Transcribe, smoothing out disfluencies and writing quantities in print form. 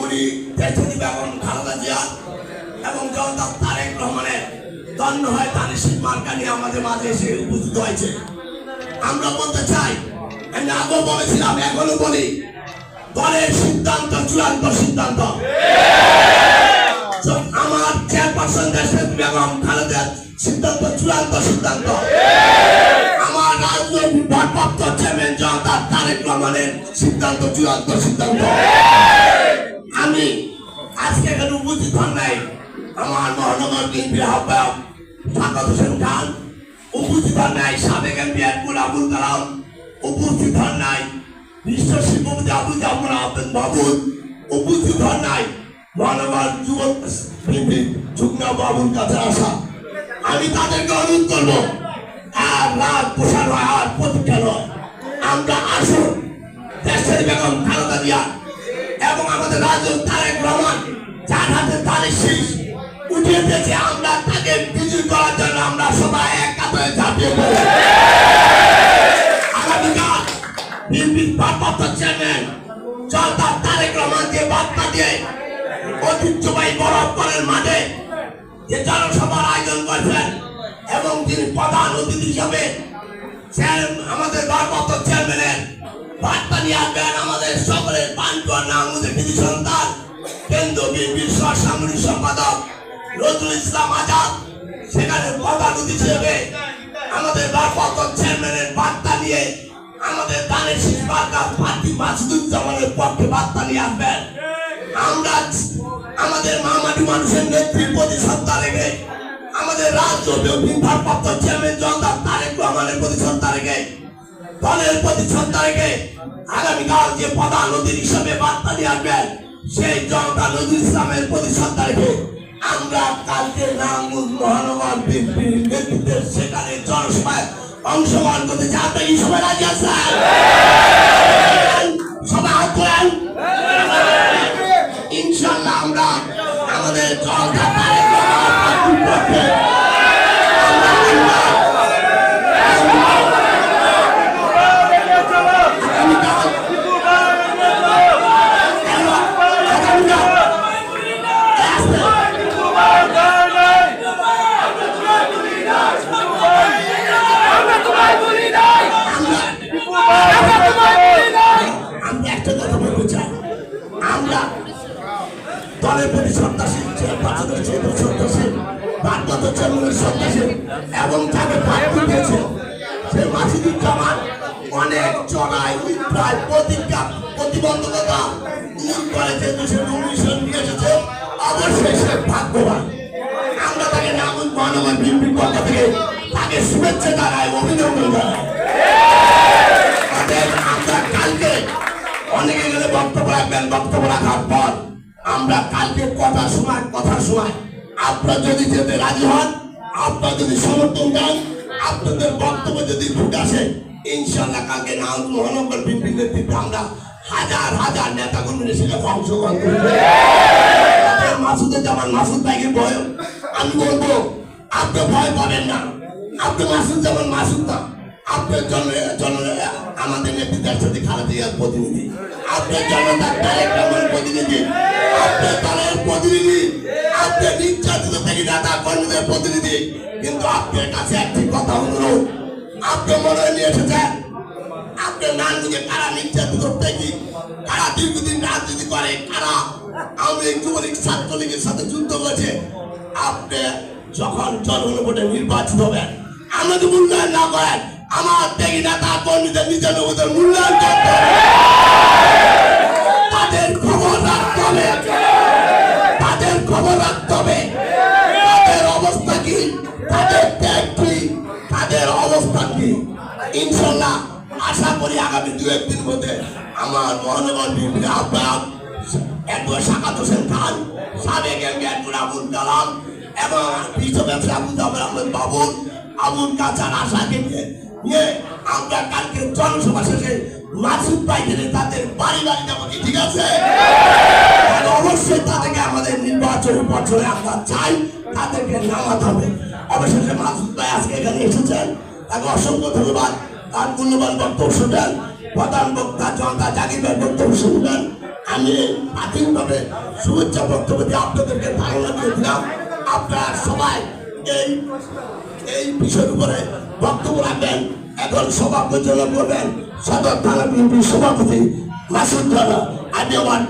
উনি দেশনি বেগম খালেদা জিয়া এবং জনতা তারেক রহমানের দণ্ড হয় তানিশির মার্কা নিয়ে আমাদের মাঝে এসে উপস্থিত হয়েছে। আমরা বলতে চাই, আমি আগেও বলেছিলাম, এখনো বলি, দলের সিদ্ধান্ত চূড়ান্ত সিদ্ধান্ত। আমার চেয়ারপারসন দেশনেত্রী বেগম খালেদার সিদ্ধান্ত চূড়ান্ত সিদ্ধান্ত। আমার রাজনৈতিক ভারপ্রাপ্ত চেয়ারম্যান জনতা তারেক রহমানের সিদ্ধান্ত চূড়ান্ত সিদ্ধান্ত। আমি আজকে এখানে উপস্থিত হন নাই আমার মহানগর বিএনপির আহ্বায়ক সাকাত হোসেন খান, উপস্থিত হন নাই সাবেক এমপি আবুল কালাম, উপস্থিত হন নাই বিশ্ব শিল্পপতি আবুল জাফর আহমেদ মাহমুদ, উপস্থিত হন নাই মহানগর যুবক বিএনপির যুগ্ম বাবুর কাছে আসা। আমি তাদেরকে অনুরোধ করবো, আর রাত পোষার হয় আর প্রতীক্ষা নয়, আমরা আসুন দেশের বেগম খালেদা জিয়া এবং আমাদের রাজনৈতিক তারেক রহমান যার হাতে তারেক শীষ উঠিয়ে দিয়েছে, আমরা তাকে বিজয়ী করার জন্য আমরা সবাই এক কাতারে ঝাঁপিয়ে পড়ি। আগামীকাল বিএনপির ভারপ্রাপ্ত চেয়ারম্যান জনতা তারেক রহমানকে বার্তা দিয়ে ঐতিহ্যবাহী বরফগড়ের মাঠে যে জনসভার আয়োজন করেছেন এবং যিনি প্রধান অতিথি হিসাবে আমাদের ভারপ্রাপ্ত চেয়ারম্যানের বার্তা নিয়ে আসবেন আমাদের সকলের পান্ডুয়ার নাম কৃতি সন্তান কেন্দ্র বিএনপির সাংগঠনিক সম্পাদক নজরুল ইসলাম আজাদ, সেখানে প্রধান অতিথি হিসেবে আমাদের ভারপ্রাপ্ত চেয়ারম্যানের বার্তা নিয়ে আমাদের দানের শীষ মার্কা প্রার্থী মাসুদুজ্জামানের পক্ষে বার্তা নিয়ে আসবেন। আমরা আমাদের মামাটি মানুষের নেত্রীর প্রতি শ্রদ্ধা রেখে আমাদের রাজনৈতিক ভারপ্রাপ্ত চেয়ারম্যান জনতা তারেক রহমানের প্রতি শ্রদ্ধা রেখে দলের প্রতি শ্রদ্ধা রেখে আগামীকাল যে প্রধান অতিথি হিসাবে বার্তা নিয়ে আসবেন সেই জনতা নজরুল ইসলামের প্রতি শ্রদ্ধা রেখে আমরা কালকে রামগঞ্জ মহানগর বিএনপির নেতৃত্বে সেখানে জনসভায় অংশগ্রহণ করতে চাই। আপনারা এই সবাই রাজি আছেন? সবাই হাত তোলেন। ইনশাআল্লাহ আমরা আমাদের জনতা তারেক রহমানের পক্ষে দলের প্রতি শ্রদ্ধাশীল, শ্রদ্ধাশীল, ভারপ্রাপ্ত চেয়ারম্যানের শ্রদ্ধাশীল এবং যাকে প্রার্থী দিয়েছে সে মাসুদুজ্জামান অনেক চড়াই প্রায় প্রতিজ্ঞা প্রতিবন্ধকতা দূর করেছে, দেশের অনুশীলন নিয়ে এসেছে, অবশ্যই সে ভাগ্যবান। আমরা তাকে রামগঞ্জ মহানগর বিএনপির পক্ষ থেকে তাকে শুভেচ্ছা জানাই, অভিনন্দন জানাই। আমরা কালকে অনেকে গেলে বক্তব্য রাখবেন, বক্তব্য রাখার পর আমরা কালকে কথার সময় আপনারা যদি যেতে রাজি হন, আপনারা যদি সমর্থন দেন, আপনাদের বক্তব্য যদি ফুটে আসে, ইনশাআল্লাহ কালকে রামগঞ্জ মহানগর বিএনপির নেতৃত্বে আমরা হাজার হাজার নেতা কর্মীরা সেখানে অংশগ্রহণ করব। মাসুদুজ্জামান মাসুদ ভাইকে ভয়, আমি বলবো আপনি ভয় পাবেন না, আপনি মাসুদুজ্জামান মাসুদ না, আপনার আমাদের নেতৃত্বের সাথে খালেদা জিয়ার প্রতিনিধি, আপনার জনতা তারেক রহমান প্রতিনিধি, আপনার দলের প্রতিনিধি, আপনার নির্যাতিত থেকে নেতা কর্মীদের প্রতিনিধি। কিন্তু আপনার কাছে একটি কথা অনুরোধ, আপনি মনে নিয়ে এসেছেন আপনার নাম বুঝে কারা নির্যাতিত থেকে, কারা দীর্ঘদিন রাজনীতি করে, কারা আওয়ামী লীগ যুবলীগ ছাত্রলীগের সাথে যুদ্ধ করেছে। আপনি যখন জনগণের নির্বাচিত হবেন, আমাকে মূল্যায়ন না করেন, আমার ত্যাগী নেতা কর্মীদের নিজের মূল্যায়ন করতে হবে, তাদের খবর রাখতে হবে, তাদের খবর রাখতে হবে, তাদের অবস্থা কি, তাদের ত্যাগ কি, তাদের অবস্থা কি। ইনশাল্লাহ আশা করি আগামী 2-1 দিন মধ্যে আমার মহানগর বিএনপির আহ্বায়ক সাকাত হোসেন খান, সাবেক এমপি আবুল কালাম এবং বিশ্ব ব্যবসা আবুল জাফর আহমেদ বাবুর, আবুল কাচার আশাকে নিয়ে আমরা কালকে জনসভা শেষে মাসুদ ভাইকে তাদের বাড়ি বাড়ি যাবো, ঠিক আছে? অবশ্যই তাদেরকে আমাদের নির্বাচনের বছরে আমরা চাই, তাদেরকে নামাতে হবে। অবশেষে মাসুদ ভাই আজকে এখানে এসেছেন, তাকে অসংখ্য ধন্যবাদ। তার মূল্যবান বক্তব্য শুনলেন, প্রধান বক্তা জনতা জাগির ভাই বক্তব্য শুনলেন। আমি প্রাথমিকভাবে শুভেচ্ছা বক্তব্য দিয়ে আপনাদেরকে ধারণা দিয়ে দিলাম। আপনারা সবাই এই বিষয়ের উপরে বক্তব্য রাখবেন। এখন সভা পরিচালনা করবেন সদর থানা বিএনপির সভাপতি মাসুদ রানা। আমি আমার